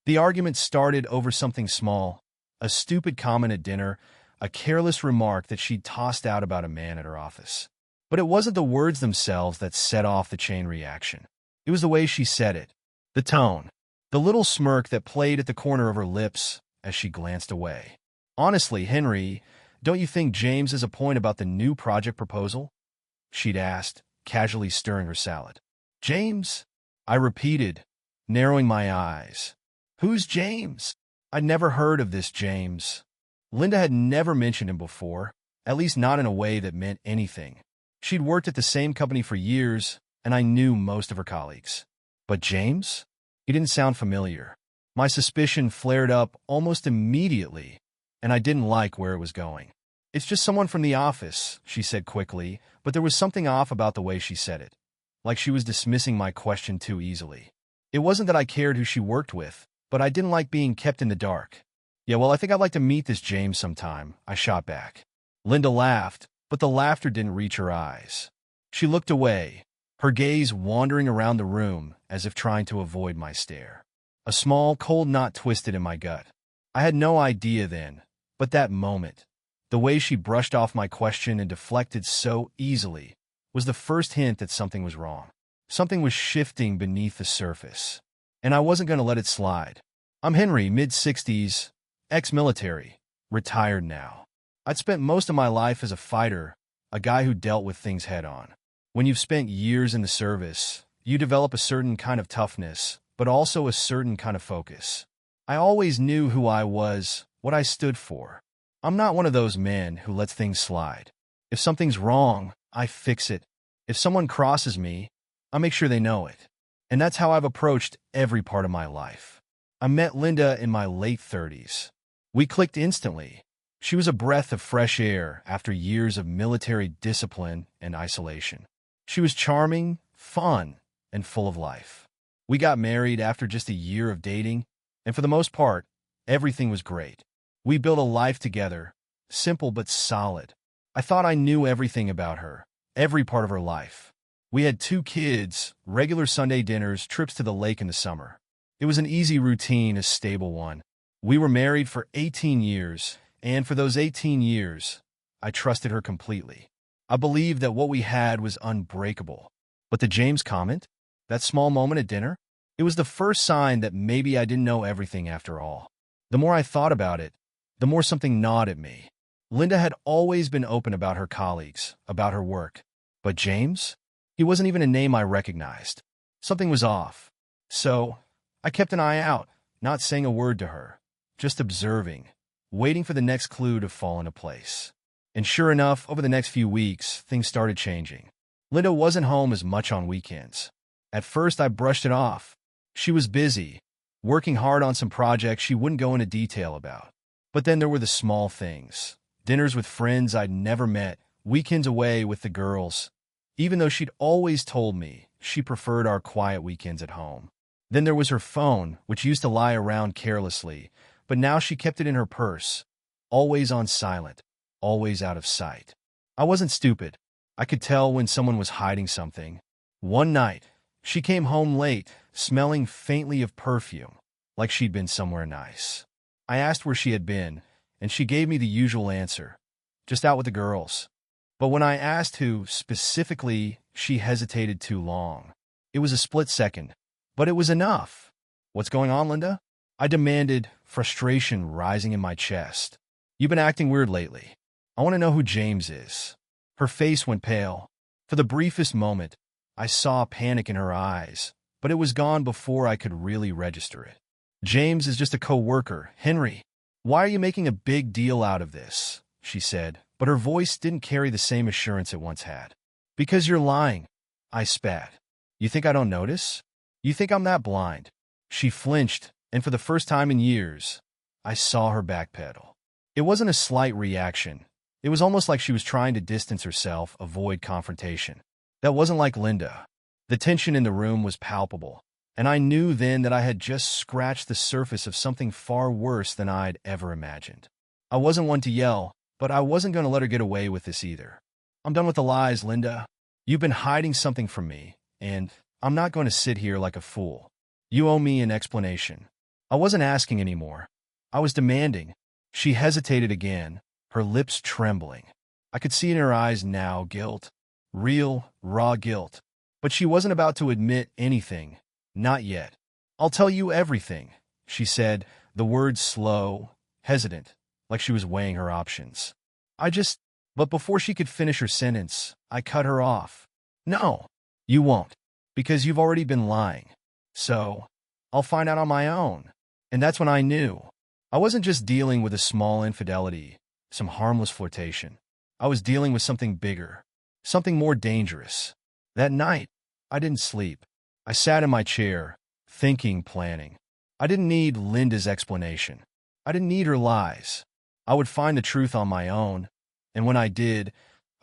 The argument started over something small, a stupid comment at dinner, a careless remark that she'd tossed out about a man at her office. But it wasn't the words themselves that set off the chain reaction. It was the way she said it, the tone, the little smirk that played at the corner of her lips as she glanced away. "Honestly, Henry, don't you think James has a point about the new project proposal?" she'd asked, casually stirring her salad. "James?" I repeated, narrowing my eyes. "Who's James?" I'd never heard of this James. Linda had never mentioned him before, at least not in a way that meant anything. She'd worked at the same company for years, and I knew most of her colleagues. But James? He didn't sound familiar. My suspicion flared up almost immediately, and I didn't like where it was going. "It's just someone from the office," she said quickly, but there was something off about the way she said it, like she was dismissing my question too easily. It wasn't that I cared who she worked with, but I didn't like being kept in the dark. "Yeah, well, I think I'd like to meet this James sometime," I shot back. Linda laughed, but the laughter didn't reach her eyes. She looked away, her gaze wandering around the room as if trying to avoid my stare. A small, cold knot twisted in my gut. I had no idea then, but that moment, the way she brushed off my question and deflected so easily, was the first hint that something was wrong. Something was shifting beneath the surface, and I wasn't going to let it slide. "I'm Henry, mid-60s, ex-military, retired now. I'd spent most of my life as a fighter, a guy who dealt with things head-on. When you've spent years in the service, you develop a certain kind of toughness, but also a certain kind of focus. I always knew who I was, what I stood for. I'm not one of those men who lets things slide. If something's wrong, I fix it. If someone crosses me, I make sure they know it. And that's how I've approached every part of my life." I met Linda in my late 30s. We clicked instantly. She was a breath of fresh air after years of military discipline and isolation. She was charming, fun, and full of life. We got married after just a year of dating, and for the most part, everything was great. We built a life together, simple but solid. I thought I knew everything about her, every part of her life. We had 2 kids, regular Sunday dinners, trips to the lake in the summer. It was an easy routine, a stable one. We were married for 18 years, and for those 18 years, I trusted her completely. I believed that what we had was unbreakable. But the James comment? That small moment at dinner? It was the first sign that maybe I didn't know everything after all. The more I thought about it, the more something gnawed at me. Linda had always been open about her colleagues, about her work. But James? He wasn't even a name I recognized. Something was off. So, I kept an eye out, not saying a word to her, just observing, waiting for the next clue to fall into place. And sure enough, over the next few weeks, things started changing. Linda wasn't home as much on weekends. At first, I brushed it off. She was busy, working hard on some projects she wouldn't go into detail about. But then there were the small things. Dinners with friends I'd never met, weekends away with the girls, even though she'd always told me she preferred our quiet weekends at home. Then there was her phone, which used to lie around carelessly, but now she kept it in her purse, always on silent, always out of sight. I wasn't stupid. I could tell when someone was hiding something. One night, she came home late, smelling faintly of perfume, like she'd been somewhere nice. I asked where she had been, and she gave me the usual answer, just out with the girls. But when I asked who, specifically, she hesitated too long. It was a split second, but it was enough. "What's going on, Linda?" I demanded, frustration rising in my chest. "You've been acting weird lately. I want to know who James is." Her face went pale. For the briefest moment, I saw panic in her eyes, but it was gone before I could really register it. "James is just a co-worker, Henry. Why are you making a big deal out of this?" she said, but her voice didn't carry the same assurance it once had. "Because you're lying," I spat. "You think I don't notice? You think I'm that blind?" She flinched, and for the first time in years, I saw her backpedal. It wasn't a slight reaction. It was almost like she was trying to distance herself, avoid confrontation. That wasn't like Linda. The tension in the room was palpable, and I knew then that I had just scratched the surface of something far worse than I'd ever imagined. I wasn't one to yell, but I wasn't going to let her get away with this either. "I'm done with the lies, Linda. You've been hiding something from me, and I'm not going to sit here like a fool. You owe me an explanation." I wasn't asking anymore. I was demanding. She hesitated again, her lips trembling. I could see in her eyes now guilt. Real, raw guilt. But she wasn't about to admit anything. Not yet. "I'll tell you everything," she said, the words slow, hesitant, like she was weighing her options. I just... But before she could finish her sentence, I cut her off. "No, you won't, because you've already been lying. So, I'll find out on my own." And that's when I knew. I wasn't just dealing with a small infidelity, some harmless flirtation. I was dealing with something bigger, something more dangerous. That night, I didn't sleep. I sat in my chair, thinking, planning. I didn't need Linda's explanation. I didn't need her lies. I would find the truth on my own, and when I did,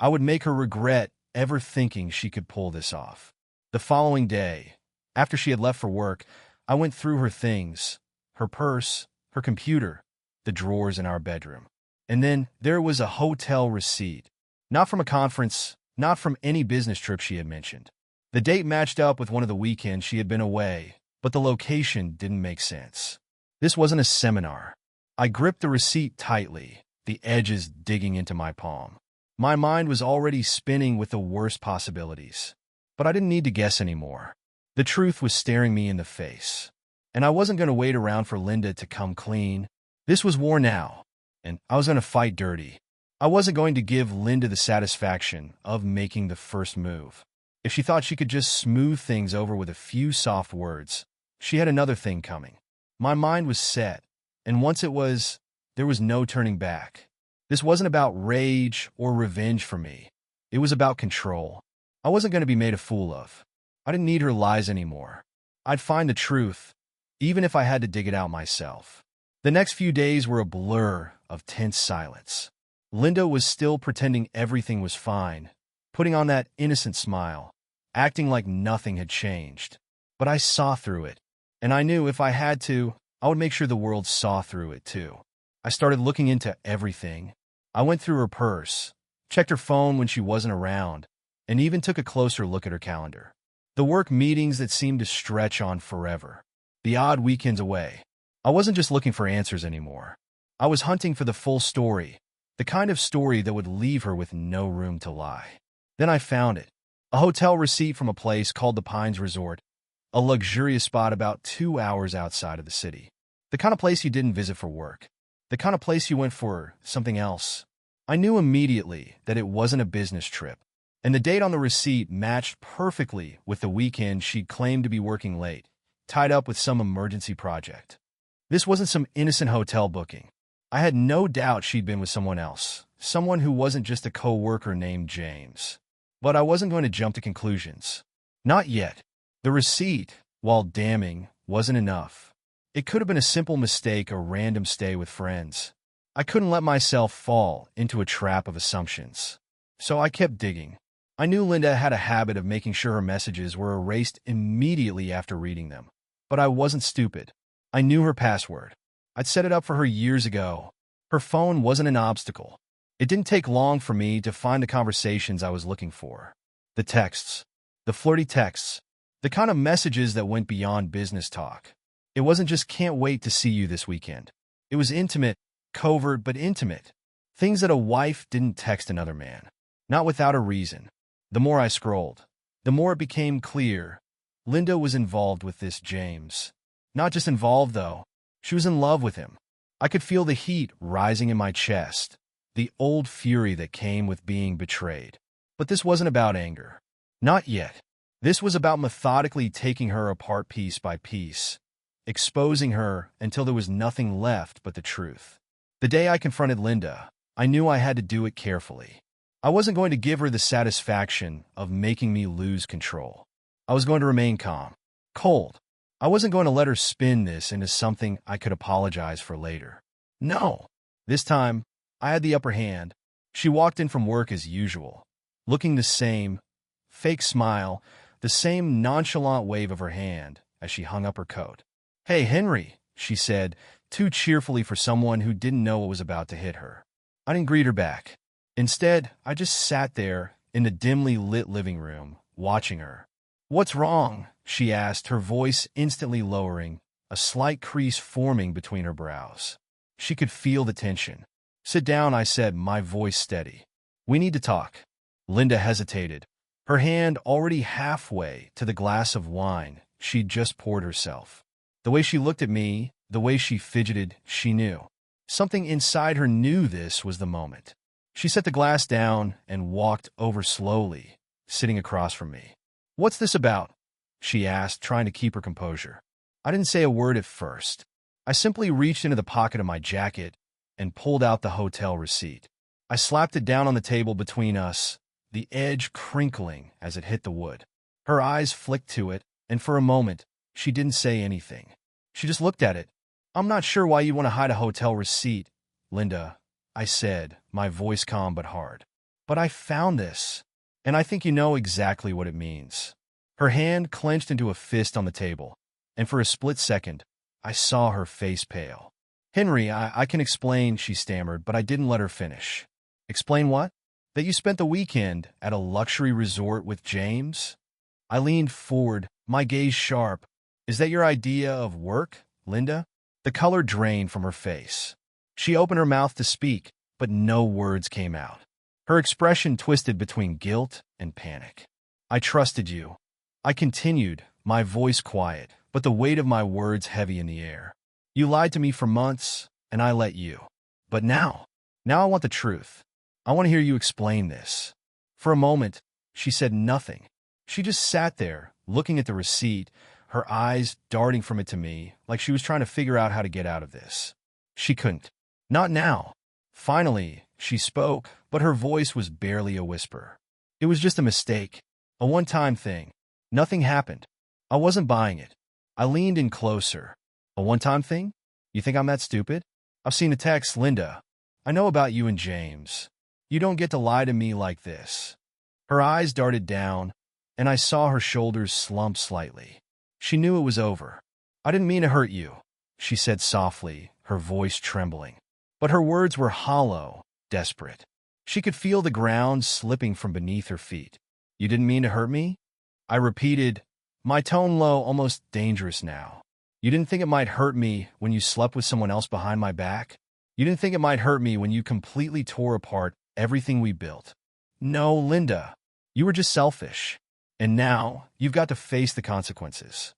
I would make her regret ever thinking she could pull this off. The following day, after she had left for work, I went through her things, her purse, her computer, the drawers in our bedroom. And then there was a hotel receipt. Not from a conference, not from any business trip she had mentioned. The date matched up with one of the weekends she had been away, but the location didn't make sense. This wasn't a seminar. I gripped the receipt tightly, the edges digging into my palm. My mind was already spinning with the worst possibilities. But I didn't need to guess anymore. The truth was staring me in the face. And I wasn't going to wait around for Linda to come clean. This was war now, and I was going to fight dirty. I wasn't going to give Linda the satisfaction of making the first move. If she thought she could just smooth things over with a few soft words, she had another thing coming. My mind was set, and once it was, there was no turning back. This wasn't about rage or revenge for me. It was about control. I wasn't going to be made a fool of. I didn't need her lies anymore. I'd find the truth, even if I had to dig it out myself. The next few days were a blur of tense silence. Linda was still pretending everything was fine, putting on that innocent smile, acting like nothing had changed. But I saw through it, and I knew if I had to, I would make sure the world saw through it too. I started looking into everything. I went through her purse, checked her phone when she wasn't around, and even took a closer look at her calendar. The work meetings that seemed to stretch on forever. The odd weekends away. I wasn't just looking for answers anymore. I was hunting for the full story, the kind of story that would leave her with no room to lie. Then I found it. A hotel receipt from a place called the Pines Resort, a luxurious spot about 2 hours outside of the city. The kind of place you didn't visit for work. The kind of place you went for something else. I knew immediately that it wasn't a business trip, and the date on the receipt matched perfectly with the weekend she'd claimed to be working late, tied up with some emergency project. This wasn't some innocent hotel booking. I had no doubt she'd been with someone else, someone who wasn't just a co-worker named James. But I wasn't going to jump to conclusions. Not yet. The receipt, while damning, wasn't enough. It could have been a simple mistake, a random stay with friends. I couldn't let myself fall into a trap of assumptions. So I kept digging. I knew Linda had a habit of making sure her messages were erased immediately after reading them. But I wasn't stupid. I knew her password. I'd set it up for her years ago. Her phone wasn't an obstacle. It didn't take long for me to find the conversations I was looking for. The texts. The flirty texts. The kind of messages that went beyond business talk. It wasn't just "can't wait to see you this weekend." It was intimate, covert but intimate. Things that a wife didn't text another man. Not without a reason. The more I scrolled, the more it became clear. Linda was involved with this James. Not just involved, though. She was in love with him. I could feel the heat rising in my chest, the old fury that came with being betrayed. But this wasn't about anger. Not yet. This was about methodically taking her apart piece by piece, exposing her until there was nothing left but the truth. The day I confronted Linda, I knew I had to do it carefully. I wasn't going to give her the satisfaction of making me lose control. I was going to remain calm, cold. I wasn't going to let her spin this into something I could apologize for later. No. This time, I had the upper hand. She walked in from work as usual, looking the same, fake smile, the same nonchalant wave of her hand as she hung up her coat. "Hey, Henry," she said, too cheerfully for someone who didn't know what was about to hit her. I didn't greet her back. Instead, I just sat there in the dimly lit living room, watching her. "What's wrong?" she asked, her voice instantly lowering, a slight crease forming between her brows. She could feel the tension. "Sit down," I said, my voice steady. "We need to talk." Linda hesitated, her hand already halfway to the glass of wine she'd just poured herself. The way she looked at me, the way she fidgeted, she knew. Something inside her knew this was the moment. She set the glass down and walked over slowly, sitting across from me. "What's this about?" she asked, trying to keep her composure. I didn't say a word at first. I simply reached into the pocket of my jacket and pulled out the hotel receipt. I slapped it down on the table between us, the edge crinkling as it hit the wood. Her eyes flicked to it, and for a moment, she didn't say anything. She just looked at it. "I'm not sure why you want to hide a hotel receipt, Linda," I said, my voice calm but hard. "But I found this, and I think you know exactly what it means." Her hand clenched into a fist on the table, and for a split second, I saw her face pale. "Henry, I can explain," she stammered, but I didn't let her finish. "Explain what?" "That you spent the weekend at a luxury resort with James?" I leaned forward, my gaze sharp. "Is that your idea of work, Linda?" The color drained from her face. She opened her mouth to speak, but no words came out. Her expression twisted between guilt and panic. "I trusted you," I continued, my voice quiet, but the weight of my words heavy in the air. "You lied to me for months, and I let you. But now I want the truth. I want to hear you explain this." For a moment, she said nothing. She just sat there, looking at the receipt, her eyes darting from it to me, like she was trying to figure out how to get out of this. She couldn't. Not now. Finally, she spoke, but her voice was barely a whisper. "It was just a mistake, a one-time thing. Nothing happened. I wasn't buying it." I leaned in closer. "A one-time thing? You think I'm that stupid? I've seen the text, Linda. I know about you and James. You don't get to lie to me like this." Her eyes darted down, and I saw her shoulders slump slightly. She knew it was over. "I didn't mean to hurt you," she said softly, her voice trembling. But her words were hollow, desperate. She could feel the ground slipping from beneath her feet. "You didn't mean to hurt me?" I repeated, my tone low, almost dangerous now. "You didn't think it might hurt me when you slept with someone else behind my back? You didn't think it might hurt me when you completely tore apart everything we built? No, Linda, you were just selfish. And now you've got to face the consequences."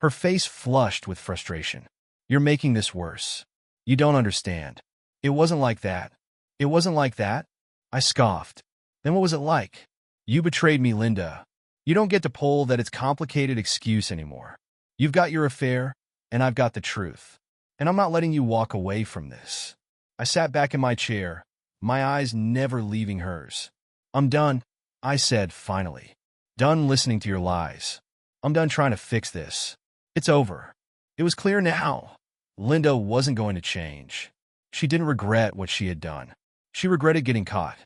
Her face flushed with frustration. "You're making this worse. You don't understand. It wasn't like that." "It wasn't like that?" I scoffed. "Then what was it like?" "You betrayed me, Linda. You don't get to pull that it's complicated excuse anymore. You've got your affair, and I've got the truth. And I'm not letting you walk away from this." I sat back in my chair, my eyes never leaving hers. "I'm done," I said finally. "Done listening to your lies. I'm done trying to fix this. It's over." It was clear now. Linda wasn't going to change. She didn't regret what she had done. She regretted getting caught.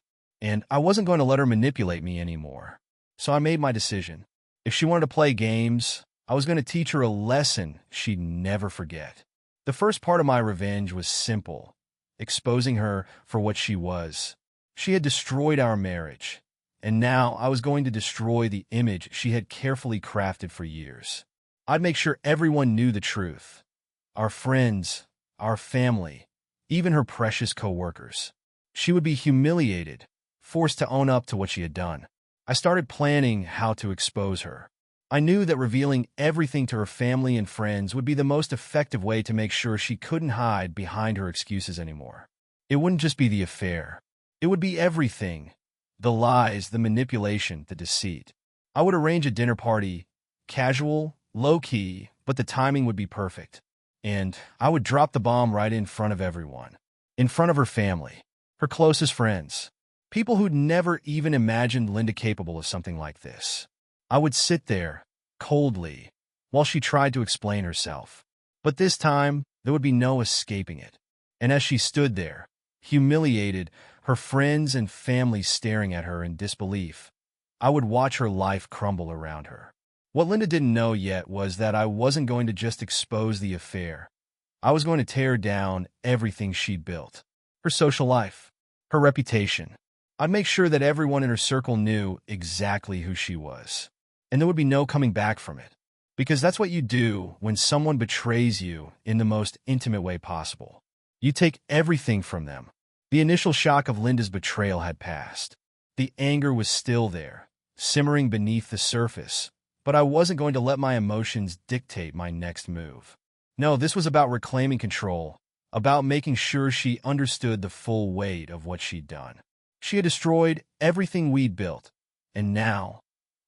And I wasn't going to let her manipulate me anymore. So I made my decision. If she wanted to play games, I was going to teach her a lesson she'd never forget. The first part of my revenge was simple, exposing her for what she was. She had destroyed our marriage, and now I was going to destroy the image she had carefully crafted for years. I'd make sure everyone knew the truth. Our friends, our family, even her precious co-workers. She would be humiliated, forced to own up to what she had done. I started planning how to expose her. I knew that revealing everything to her family and friends would be the most effective way to make sure she couldn't hide behind her excuses anymore. It wouldn't just be the affair. It would be everything. The lies, the manipulation, the deceit. I would arrange a dinner party, casual, low-key, but the timing would be perfect. And I would drop the bomb right in front of everyone. In front of her family, her closest friends. People who'd never even imagined Linda capable of something like this. I would sit there, coldly, while she tried to explain herself. But this time, there would be no escaping it. And as she stood there, humiliated, her friends and family staring at her in disbelief, I would watch her life crumble around her. What Linda didn't know yet was that I wasn't going to just expose the affair. I was going to tear down everything she'd built. Her social life, her reputation. I'd make sure that everyone in her circle knew exactly who she was. And there would be no coming back from it. Because that's what you do when someone betrays you in the most intimate way possible. You take everything from them. The initial shock of Linda's betrayal had passed. The anger was still there, simmering beneath the surface, but I wasn't going to let my emotions dictate my next move. No, this was about reclaiming control, about making sure she understood the full weight of what she'd done. She had destroyed everything we'd built, and now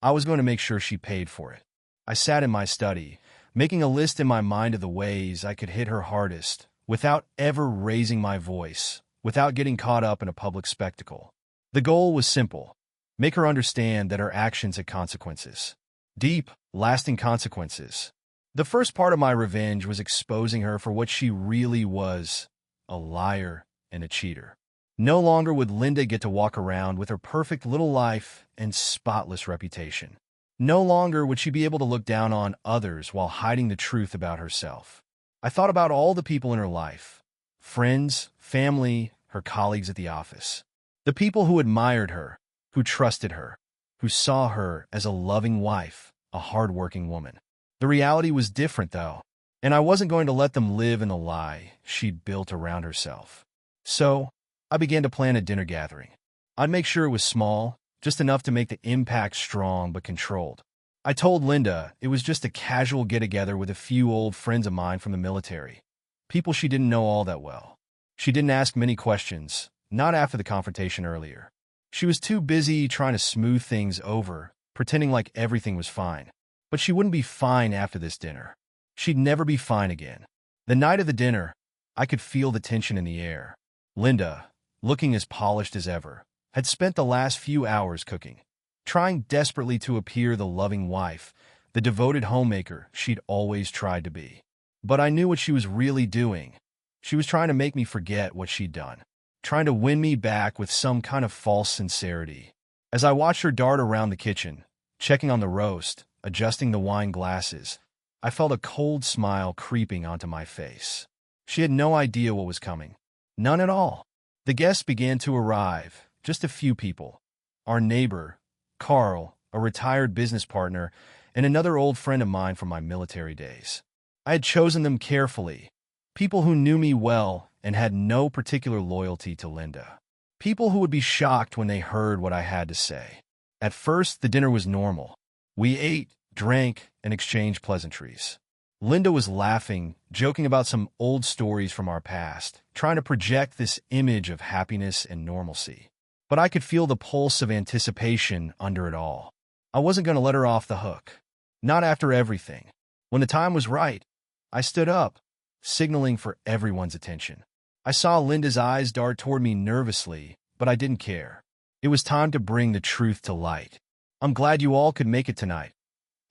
I was going to make sure she paid for it. I sat in my study, making a list in my mind of the ways I could hit her hardest without ever raising my voice, without getting caught up in a public spectacle. The goal was simple: make her understand that her actions had consequences. Deep, lasting consequences. The first part of my revenge was exposing her for what she really was: a liar and a cheater. No longer would Linda get to walk around with her perfect little life and spotless reputation. No longer would she be able to look down on others while hiding the truth about herself. I thought about all the people in her life: friends, family, her colleagues at the office. The people who admired her, who trusted her, who saw her as a loving wife, a hard-working woman. The reality was different, though, and I wasn't going to let them live in the lie she'd built around herself. So, I began to plan a dinner gathering. I'd make sure it was small, just enough to make the impact strong but controlled. I told Linda it was just a casual get-together with a few old friends of mine from the military, people she didn't know all that well. She didn't ask many questions, not after the confrontation earlier. She was too busy trying to smooth things over, pretending like everything was fine. But she wouldn't be fine after this dinner. She'd never be fine again. The night of the dinner, I could feel the tension in the air. Linda, looking as polished as ever, had spent the last few hours cooking, trying desperately to appear the loving wife, the devoted homemaker she'd always tried to be. But I knew what she was really doing. She was trying to make me forget what she'd done, trying to win me back with some kind of false sincerity. As I watched her dart around the kitchen, checking on the roast, adjusting the wine glasses, I felt a cold smile creeping onto my face. She had no idea what was coming. None at all. The guests began to arrive, just a few people. Our neighbor, Carl, a retired business partner, and another old friend of mine from my military days. I had chosen them carefully. People who knew me well and had no particular loyalty to Linda. People who would be shocked when they heard what I had to say. At first, the dinner was normal. We ate, drank, and exchanged pleasantries. Linda was laughing, joking about some old stories from our past, trying to project this image of happiness and normalcy. But I could feel the pulse of anticipation under it all. I wasn't going to let her off the hook. Not after everything. When the time was right, I stood up, signaling for everyone's attention. I saw Linda's eyes dart toward me nervously, but I didn't care. It was time to bring the truth to light. "I'm glad you all could make it tonight,"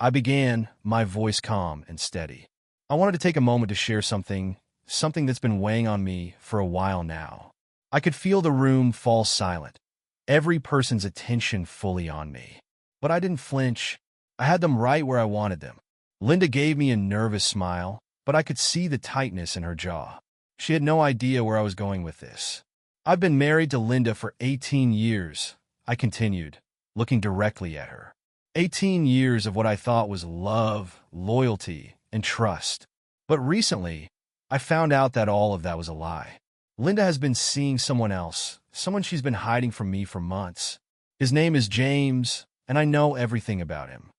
I began, my voice calm and steady. I wanted to take a moment to share something that's been weighing on me for a while now. I could feel the room fall silent, every person's attention fully on me. But I didn't flinch. I had them right where I wanted them. Linda gave me a nervous smile, but I could see the tightness in her jaw. She had no idea where I was going with this. "I've been married to Linda for 18 years, I continued, looking directly at her. 18 years of what I thought was love, loyalty, and trust. But recently, I found out that all of that was a lie. Linda has been seeing someone else, someone she's been hiding from me for months. His name is James, and I know everything about him."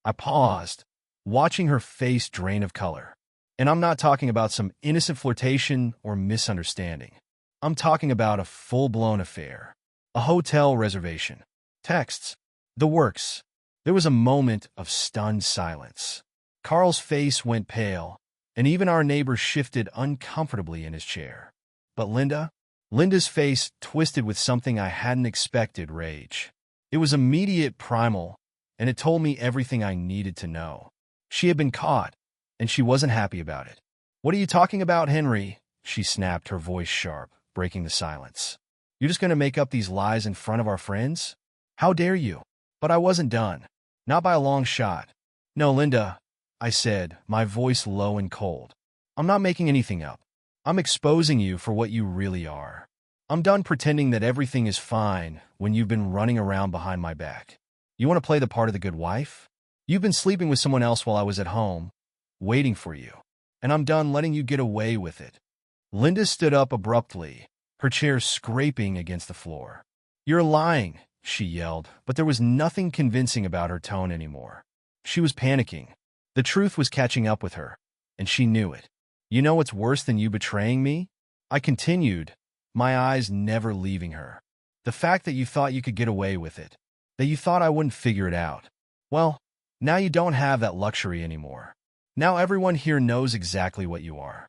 I paused, watching her face drain of color. And I'm not talking about some innocent flirtation or misunderstanding. I'm talking about a full-blown affair. A hotel reservation. Texts. The works. There was a moment of stunned silence. Carl's face went pale, and even our neighbor shifted uncomfortably in his chair. But Linda's face twisted with something I hadn't expected: rage. It was immediate, primal, and it told me everything I needed to know. She had been caught, and she wasn't happy about it. "What are you talking about, Henry?" she snapped, her voice sharp, breaking the silence. "You're just going to make up these lies in front of our friends? How dare you?" But I wasn't done. Not by a long shot. "No, Linda," I said, my voice low and cold. "I'm not making anything up. I'm exposing you for what you really are. I'm done pretending that everything is fine when you've been running around behind my back. You want to play the part of the good wife? You've been sleeping with someone else while I was at home, waiting for you. And I'm done letting you get away with it." Linda stood up abruptly, her chair scraping against the floor. "You're lying," she yelled, but there was nothing convincing about her tone anymore. She was panicking. The truth was catching up with her, and she knew it. "You know what's worse than you betraying me?" I continued, my eyes never leaving her. "The fact that you thought you could get away with it, that you thought I wouldn't figure it out. Well, now you don't have that luxury anymore. Now everyone here knows exactly what you are."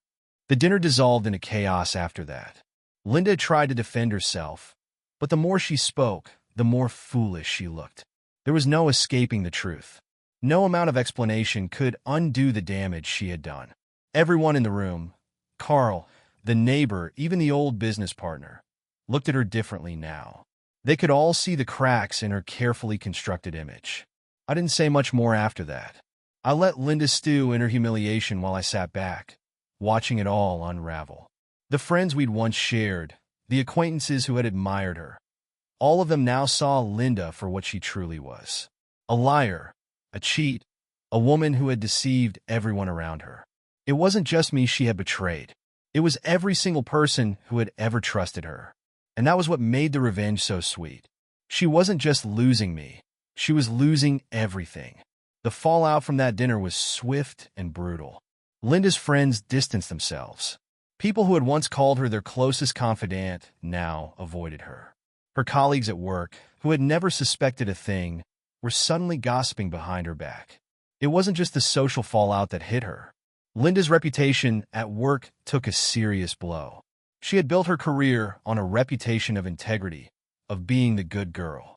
The dinner dissolved into chaos after that. Linda tried to defend herself, but the more she spoke, the more foolish she looked. There was no escaping the truth. No amount of explanation could undo the damage she had done. Everyone in the room, Carl, the neighbor, even the old business partner, looked at her differently now. They could all see the cracks in her carefully constructed image. I didn't say much more after that. I let Linda stew in her humiliation while I sat back, watching it all unravel. The friends we'd once shared, the acquaintances who had admired her, all of them now saw Linda for what she truly was. A liar, a cheat, a woman who had deceived everyone around her. It wasn't just me she had betrayed. It was every single person who had ever trusted her. And that was what made the revenge so sweet. She wasn't just losing me. She was losing everything. The fallout from that dinner was swift and brutal. Linda's friends distanced themselves. People who had once called her their closest confidant now avoided her. Her colleagues at work, who had never suspected a thing, were suddenly gossiping behind her back. It wasn't just the social fallout that hit her. Linda's reputation at work took a serious blow. She had built her career on a reputation of integrity, of being the good girl.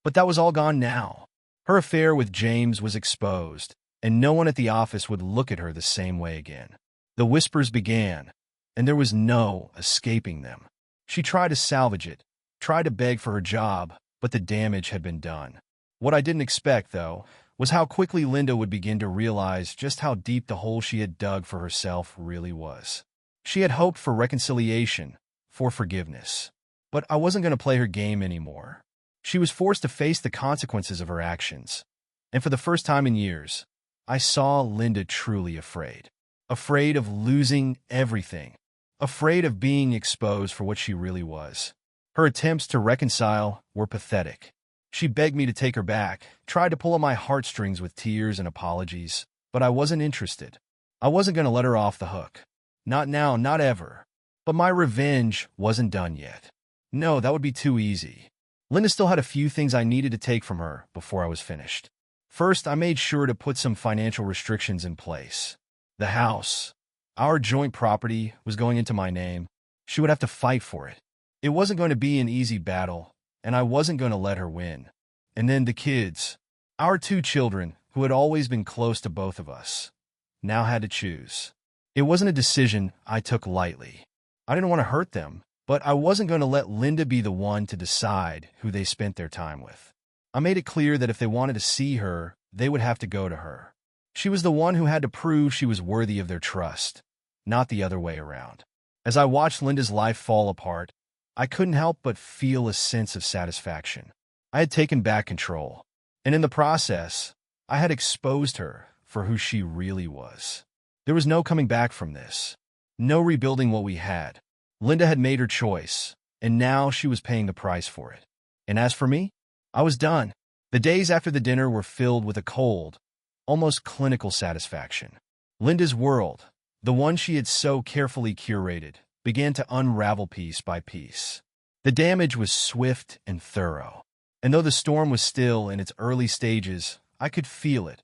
But that was all gone now. Her affair with James was exposed, and no one at the office would look at her the same way again. The whispers began, and there was no escaping them. She tried to salvage it, tried to beg for her job, but the damage had been done. What I didn't expect, though, was how quickly Linda would begin to realize just how deep the hole she had dug for herself really was. She had hoped for reconciliation, for forgiveness. But I wasn't going to play her game anymore. She was forced to face the consequences of her actions. And for the first time in years, I saw Linda truly afraid. Afraid of losing everything. Afraid of being exposed for what she really was. Her attempts to reconcile were pathetic. She begged me to take her back, tried to pull on my heartstrings with tears and apologies, but I wasn't interested. I wasn't going to let her off the hook. Not now, not ever. But my revenge wasn't done yet. No, that would be too easy. Linda still had a few things I needed to take from her before I was finished. First, I made sure to put some financial restrictions in place. The house, our joint property, was going into my name. She would have to fight for it. It wasn't going to be an easy battle, and I wasn't going to let her win. And then the kids, our 2 children, who had always been close to both of us, now had to choose. It wasn't a decision I took lightly. I didn't want to hurt them, but I wasn't going to let Linda be the one to decide who they spent their time with. I made it clear that if they wanted to see her, they would have to go to her. She was the one who had to prove she was worthy of their trust, not the other way around. As I watched Linda's life fall apart, I couldn't help but feel a sense of satisfaction. I had taken back control, and in the process, I had exposed her for who she really was. There was no coming back from this. No rebuilding what we had. Linda had made her choice, and now she was paying the price for it. And as for me, I was done. The days after the dinner were filled with a cold, almost clinical satisfaction. Linda's world, the one she had so carefully curated, began to unravel piece by piece. The damage was swift and thorough. And though the storm was still in its early stages, I could feel it,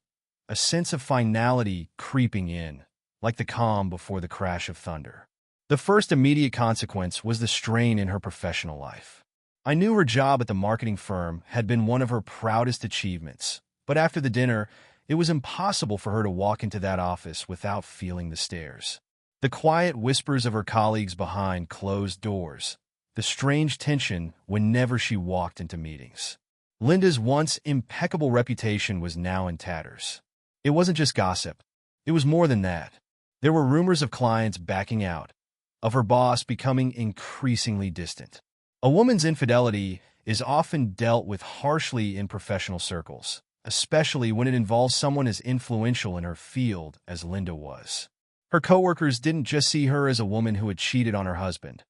a sense of finality creeping in, like the calm before the crash of thunder. The first immediate consequence was the strain in her professional life. I knew her job at the marketing firm had been one of her proudest achievements, but after the dinner, it was impossible for her to walk into that office without feeling the stares. The quiet whispers of her colleagues behind closed doors, the strange tension whenever she walked into meetings. Linda's once impeccable reputation was now in tatters. It wasn't just gossip. It was more than that. There were rumors of clients backing out, of her boss becoming increasingly distant. A woman's infidelity is often dealt with harshly in professional circles. especially when it involves someone as influential in her field as Linda was. Her coworkers didn't just see her as a woman who had cheated on her husband.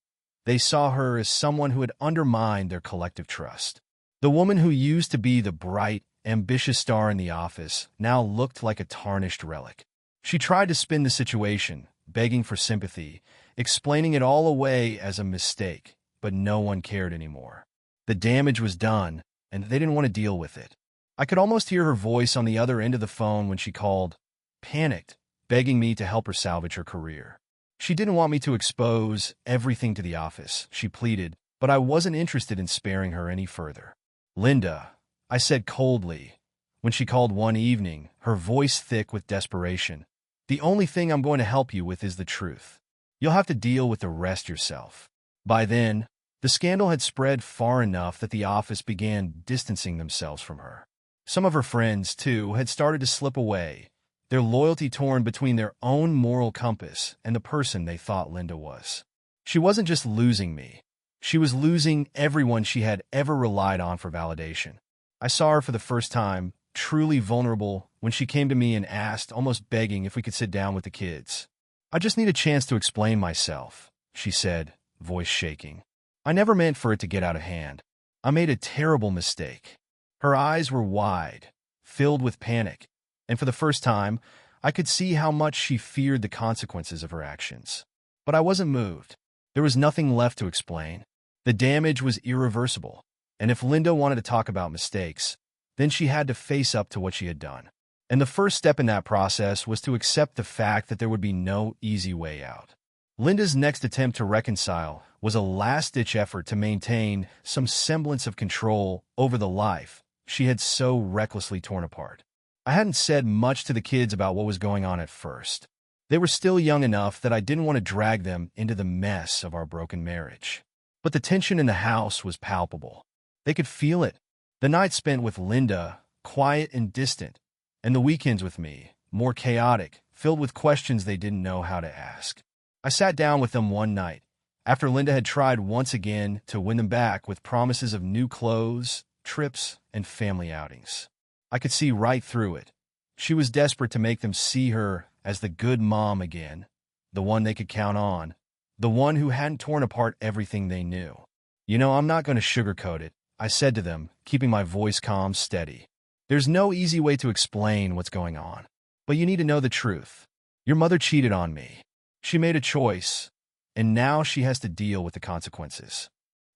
They saw her as someone who had undermined their collective trust. The woman who used to be the bright, ambitious star in the office now looked like a tarnished relic. She tried to spin the situation, begging for sympathy, explaining it all away as a mistake, but no one cared anymore. The damage was done, and they didn't want to deal with it. I could almost hear her voice on the other end of the phone when she called, panicked, begging me to help her salvage her career. She didn't want me to expose everything to the office, she pleaded, but I wasn't interested in sparing her any further. Linda, I said coldly, when she called one evening, her voice thick with desperation, the only thing I'm going to help you with is the truth. You'll have to deal with the rest yourself. By then, the scandal had spread far enough that the office began distancing themselves from her. Some of her friends, too, had started to slip away, their loyalty torn between their own moral compass and the person they thought Linda was. She wasn't just losing me. She was losing everyone she had ever relied on for validation. I saw her for the first time, truly vulnerable, when she came to me and asked, almost begging, if we could sit down with the kids. I just need a chance to explain myself, she said, voice shaking. I never meant for it to get out of hand. I made a terrible mistake. Her eyes were wide, filled with panic, and for the first time, I could see how much she feared the consequences of her actions. But I wasn't moved. There was nothing left to explain. The damage was irreversible, and if Linda wanted to talk about mistakes, then she had to face up to what she had done. And the first step in that process was to accept the fact that there would be no easy way out. Linda's next attempt to reconcile was a last-ditch effort to maintain some semblance of control over the life she had so recklessly torn apart. I hadn't said much to the kids about what was going on at first. They were still young enough that I didn't want to drag them into the mess of our broken marriage. But the tension in the house was palpable. They could feel it. The nights spent with Linda, quiet and distant, and the weekends with me, more chaotic, filled with questions they didn't know how to ask. I sat down with them one night, after Linda had tried once again to win them back with promises of new clothes, trips, and family outings. I could see right through it. She was desperate to make them see her as the good mom again, the one they could count on, the one who hadn't torn apart everything they knew. You know, I'm not going to sugarcoat it, I said to them, keeping my voice calm, steady. There's no easy way to explain what's going on, but you need to know the truth. Your mother cheated on me. She made a choice, and now she has to deal with the consequences.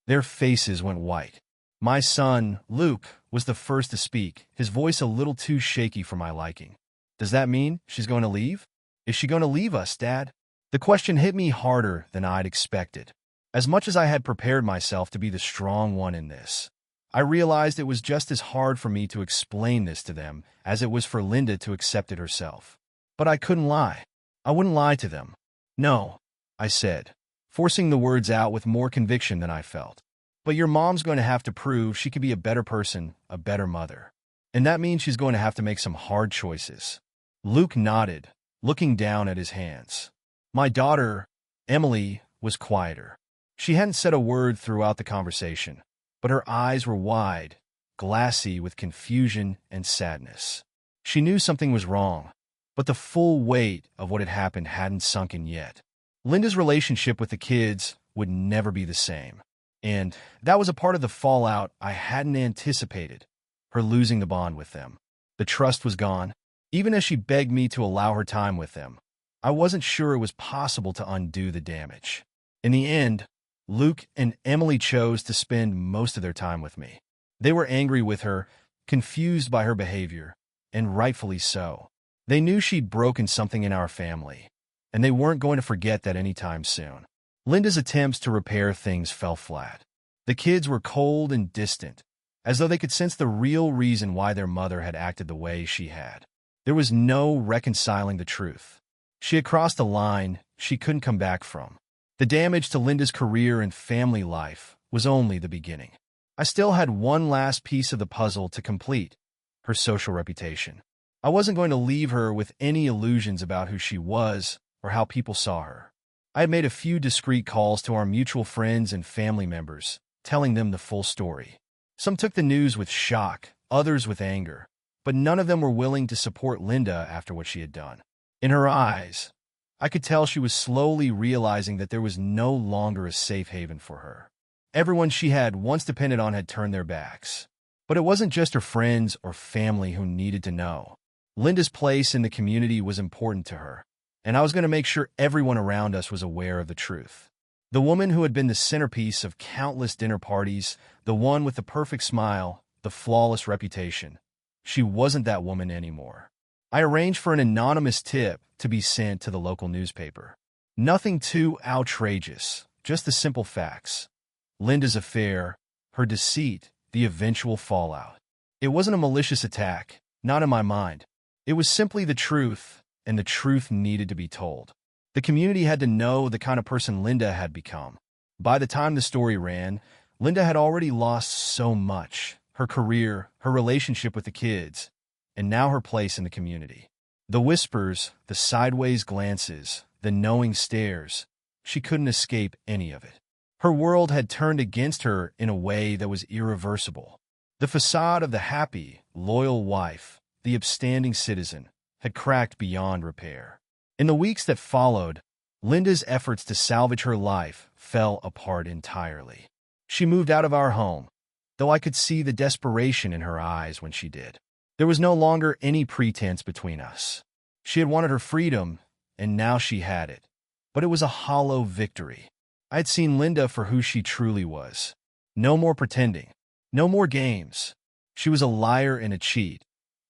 Their faces went white. My son, Luke, was the first to speak, his voice a little too shaky for my liking. Does that mean she's going to leave? Is she going to leave us, Dad? The question hit me harder than I'd expected. As much as I had prepared myself to be the strong one in this, I realized it was just as hard for me to explain this to them as it was for Linda to accept it herself. But I couldn't lie. I wouldn't lie to them. No, I said, forcing the words out with more conviction than I felt. But your mom's going to have to prove she can be a better person, a better mother. And that means she's going to have to make some hard choices. Luke nodded, looking down at his hands. My daughter, Emily, was quieter. She hadn't said a word throughout the conversation, but her eyes were wide, glassy with confusion and sadness. She knew something was wrong, but the full weight of what had happened hadn't sunk in yet. Linda's relationship with the kids would never be the same. And that was a part of the fallout I hadn't anticipated, her losing the bond with them. The trust was gone. Even as she begged me to allow her time with them, I wasn't sure it was possible to undo the damage. In the end, Luke and Emily chose to spend most of their time with me. They were angry with her, confused by her behavior, and rightfully so. They knew she'd broken something in our family, and they weren't going to forget that anytime soon. Linda's attempts to repair things fell flat. The kids were cold and distant, as though they could sense the real reason why their mother had acted the way she had. There was no reconciling the truth. She had crossed a line she couldn't come back from. The damage to Linda's career and family life was only the beginning. I still had one last piece of the puzzle to complete, her social reputation. I wasn't going to leave her with any illusions about who she was or how people saw her. I had made a few discreet calls to our mutual friends and family members, telling them the full story. Some took the news with shock, others with anger, but none of them were willing to support Linda after what she had done. In her eyes, I could tell she was slowly realizing that there was no longer a safe haven for her. Everyone she had once depended on had turned their backs. But it wasn't just her friends or family who needed to know. Linda's place in the community was important to her, and I was going to make sure everyone around us was aware of the truth. The woman who had been the centerpiece of countless dinner parties, the one with the perfect smile, the flawless reputation, she wasn't that woman anymore. I arranged for an anonymous tip to be sent to the local newspaper. Nothing too outrageous, just the simple facts. Linda's affair, her deceit, the eventual fallout. It wasn't a malicious attack, not in my mind. It was simply the truth, and the truth needed to be told. The community had to know the kind of person Linda had become. By the time the story ran, Linda had already lost so much: her career, her relationship with the kids, and now her place in the community. The whispers, the sideways glances, the knowing stares, she couldn't escape any of it. Her world had turned against her in a way that was irreversible. The facade of the happy, loyal wife, the upstanding citizen, had cracked beyond repair. In the weeks that followed, Linda's efforts to salvage her life fell apart entirely. She moved out of our home, though I could see the desperation in her eyes when she did. There was no longer any pretense between us. She had wanted her freedom, and now she had it. But it was a hollow victory. I had seen Linda for who she truly was. No more pretending. No more games. She was a liar and a cheat,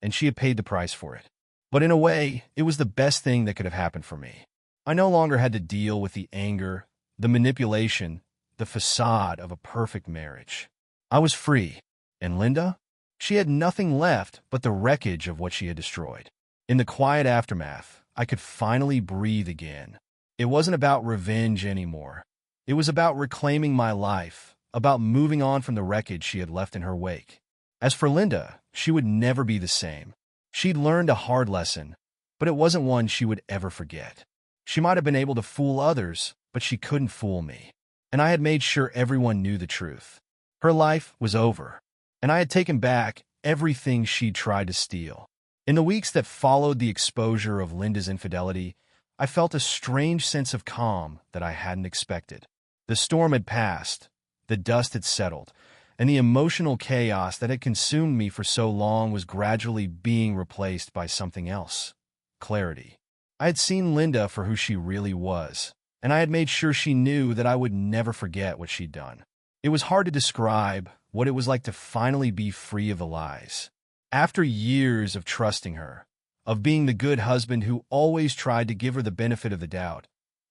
and she had paid the price for it. But in a way, it was the best thing that could have happened for me. I no longer had to deal with the anger, the manipulation, the facade of a perfect marriage. I was free. And Linda? She had nothing left but the wreckage of what she had destroyed. In the quiet aftermath, I could finally breathe again. It wasn't about revenge anymore. It was about reclaiming my life, about moving on from the wreckage she had left in her wake. As for Linda, she would never be the same. She'd learned a hard lesson, but it wasn't one she would ever forget. She might have been able to fool others, but she couldn't fool me. And I had made sure everyone knew the truth. Her life was over, and I had taken back everything she'd tried to steal. In the weeks that followed the exposure of Linda's infidelity, I felt a strange sense of calm that I hadn't expected. The storm had passed, the dust had settled, and the emotional chaos that had consumed me for so long was gradually being replaced by something else: clarity. I had seen Linda for who she really was, and I had made sure she knew that I would never forget what she'd done. It was hard to describe what it was like to finally be free of the lies. After years of trusting her, of being the good husband who always tried to give her the benefit of the doubt,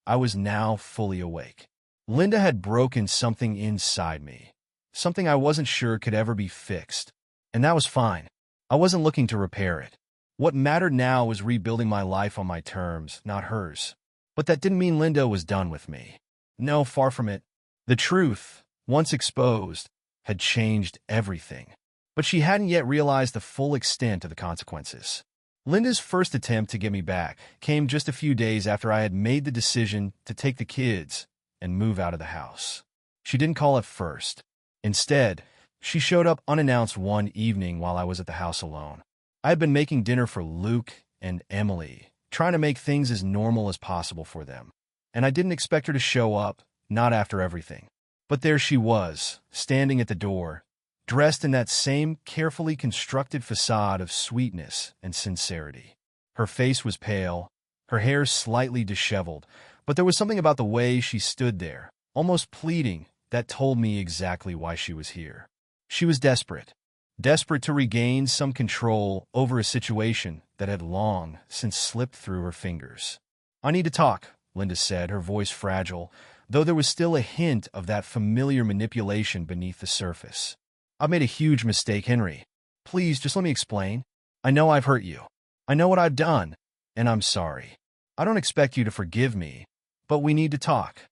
I was now fully awake. Linda had broken something inside me, something I wasn't sure could ever be fixed, and that was fine. I wasn't looking to repair it. What mattered now was rebuilding my life on my terms, not hers. But that didn't mean Linda was done with me. No, far from it. The truth, once exposed, had changed everything. But she hadn't yet realized the full extent of the consequences. Linda's first attempt to get me back came just a few days after I had made the decision to take the kids and move out of the house. She didn't call at first. Instead, she showed up unannounced one evening while I was at the house alone. I had been making dinner for Luke and Emily, trying to make things as normal as possible for them. And I didn't expect her to show up, not after everything. But there she was, standing at the door, dressed in that same carefully constructed facade of sweetness and sincerity. Her face was pale, her hair slightly disheveled, but there was something about the way she stood there, almost pleading, that told me exactly why she was here. She was desperate. Desperate to regain some control over a situation that had long since slipped through her fingers. "I need to talk," Linda said, her voice fragile, though there was still a hint of that familiar manipulation beneath the surface. "I've made a huge mistake, Henry. Please, just let me explain. I know I've hurt you. I know what I've done, and I'm sorry. I don't expect you to forgive me, but we need to talk."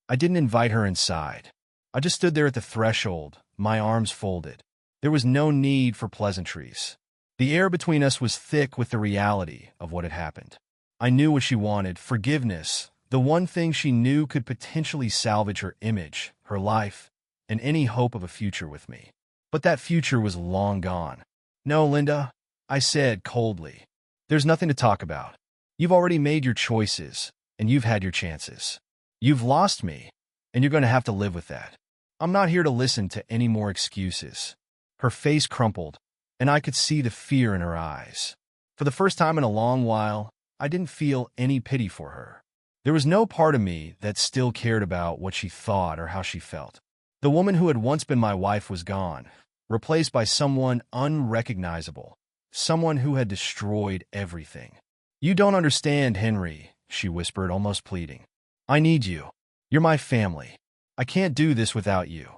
I didn't invite her inside. I just stood there at the threshold, my arms folded. There was no need for pleasantries. The air between us was thick with the reality of what had happened. I knew what she wanted: forgiveness, the one thing she knew could potentially salvage her image, her life, and any hope of a future with me. But that future was long gone. "No, Linda, I said coldly. There's nothing to talk about. You've already made your choices, and you've had your chances. You've lost me, and you're going to have to live with that. I'm not here to listen to any more excuses. Her face crumpled, and I could see the fear in her eyes. For the first time in a long while, I didn't feel any pity for her. There was no part of me that still cared about what she thought or how she felt. The woman who had once been my wife was gone, replaced by someone unrecognizable, someone who had destroyed everything. You don't understand, Henry, she whispered, almost pleading. I need you. You're my family. I can't do this without you.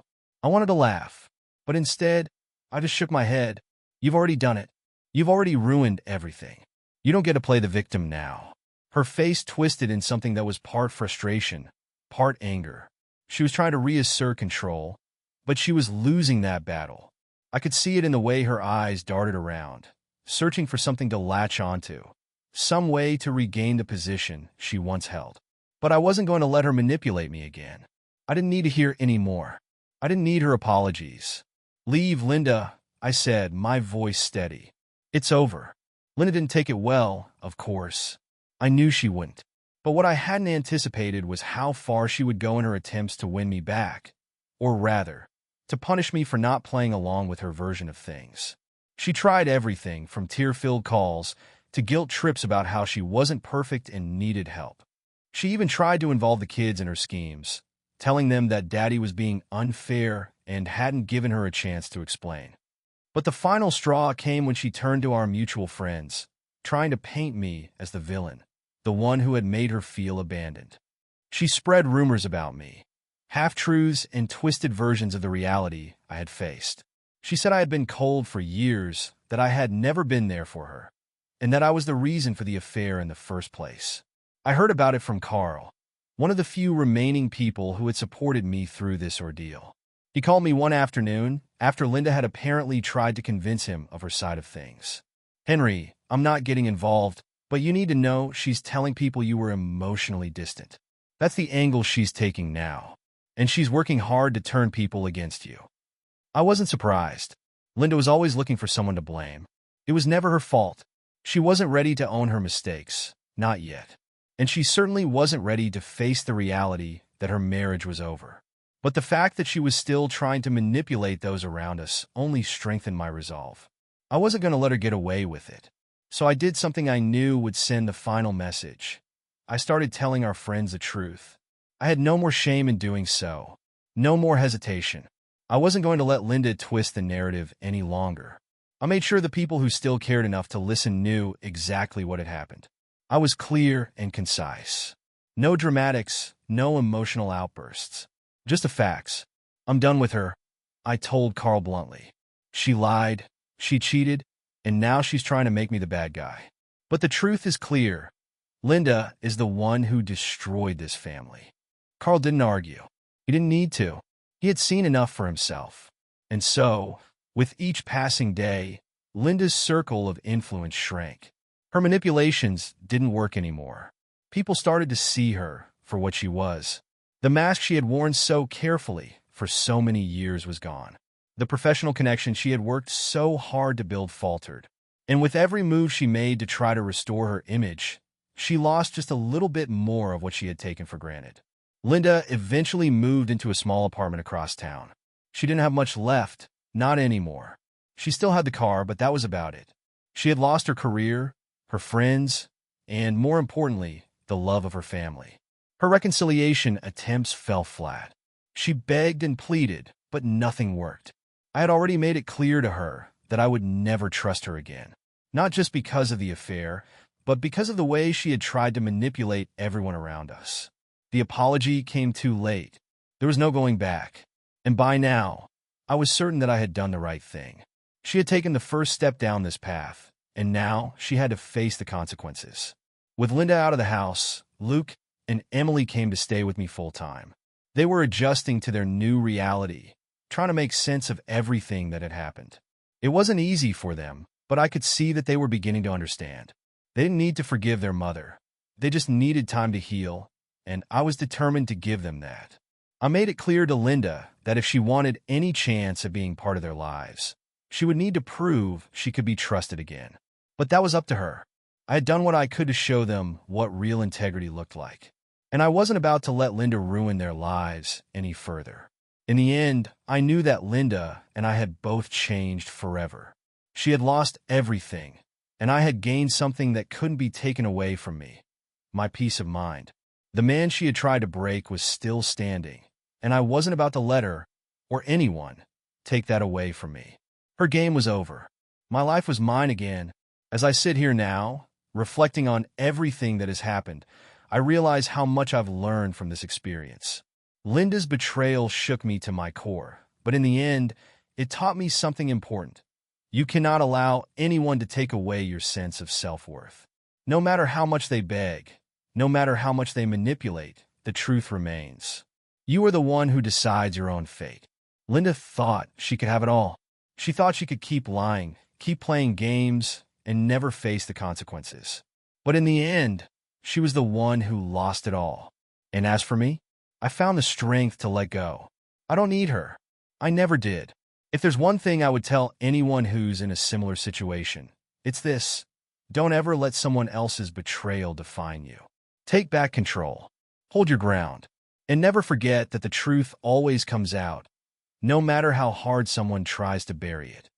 I wanted to laugh, but instead, I just shook my head. You've already done it. You've already ruined everything. You don't get to play the victim now. Her face twisted in something that was part frustration, part anger. She was trying to reassert control, but she was losing that battle. I could see it in the way her eyes darted around, searching for something to latch onto, some way to regain the position she once held. But I wasn't going to let her manipulate me again. I didn't need to hear any more. I didn't need her apologies. Leave, Linda, I said, my voice steady. It's over. Linda didn't take it well, of course. I knew she wouldn't. But what I hadn't anticipated was how far she would go in her attempts to win me back, or rather, to punish me for not playing along with her version of things. She tried everything from tear-filled calls to guilt trips about how she wasn't perfect and needed help. She even tried to involve the kids in her schemes, telling them that Daddy was being unfair and hadn't given her a chance to explain. But the final straw came when she turned to our mutual friends, trying to paint me as the villain, the one who had made her feel abandoned. She spread rumors about me, half-truths and twisted versions of the reality I had faced. She said I had been cold for years, that I had never been there for her, and that I was the reason for the affair in the first place. I heard about it from Carl, one of the few remaining people who had supported me through this ordeal. He called me one afternoon after Linda had apparently tried to convince him of her side of things. Henry, I'm not getting involved, but you need to know she's telling people you were emotionally distant. That's the angle she's taking now, and she's working hard to turn people against you. I wasn't surprised. Linda was always looking for someone to blame. It was never her fault. She wasn't ready to own her mistakes, not yet. And she certainly wasn't ready to face the reality that her marriage was over. But the fact that she was still trying to manipulate those around us only strengthened my resolve. I wasn't going to let her get away with it. So I did something I knew would send the final message. I started telling our friends the truth. I had no more shame in doing so. No more hesitation. I wasn't going to let Linda twist the narrative any longer. I made sure the people who still cared enough to listen knew exactly what had happened. I was clear and concise. No dramatics, no emotional outbursts. Just the facts. I'm done with her, I told Carl bluntly. She lied, she cheated, and now she's trying to make me the bad guy. But the truth is clear. Linda is the one who destroyed this family. Carl didn't argue. He didn't need to. He had seen enough for himself. And so, with each passing day, Linda's circle of influence shrank. Her manipulations didn't work anymore. People started to see her for what she was. The mask she had worn so carefully for so many years was gone. The professional connection she had worked so hard to build faltered. And with every move she made to try to restore her image, she lost just a little bit more of what she had taken for granted. Linda eventually moved into a small apartment across town. She didn't have much left, not anymore. She still had the car, but that was about it. She had lost her career, her friends, and more importantly, the love of her family. Her reconciliation attempts fell flat. She begged and pleaded, but nothing worked. I had already made it clear to her that I would never trust her again. Not just because of the affair, but because of the way she had tried to manipulate everyone around us. The apology came too late. There was no going back. And by now, I was certain that I had done the right thing. She had taken the first step down this path, and now she had to face the consequences. With Linda out of the house, Luke and Emily came to stay with me full-time. They were adjusting to their new reality, trying to make sense of everything that had happened. It wasn't easy for them, but I could see that they were beginning to understand. They didn't need to forgive their mother. They just needed time to heal, and I was determined to give them that. I made it clear to Linda that if she wanted any chance of being part of their lives, she would need to prove she could be trusted again. But that was up to her. I had done what I could to show them what real integrity looked like. And I wasn't about to let Linda ruin their lives any further. In the end, I knew that Linda and I had both changed forever. She had lost everything, and I had gained something that couldn't be taken away from me: my peace of mind. The man she had tried to break was still standing, and I wasn't about to let her, or anyone, take that away from me. Her game was over. My life was mine again. As I sit here now, reflecting on everything that has happened, I realize how much I've learned from this experience. Linda's betrayal shook me to my core, but in the end, it taught me something important. You cannot allow anyone to take away your sense of self-worth. No matter how much they beg, no matter how much they manipulate, the truth remains. You are the one who decides your own fate. Linda thought she could have it all. She thought she could keep lying, keep playing games, and never face the consequences. But in the end, she was the one who lost it all. And as for me, I found the strength to let go. I don't need her. I never did. If there's one thing I would tell anyone who's in a similar situation, it's this: don't ever let someone else's betrayal define you. Take back control. Hold your ground. And never forget that the truth always comes out, no matter how hard someone tries to bury it.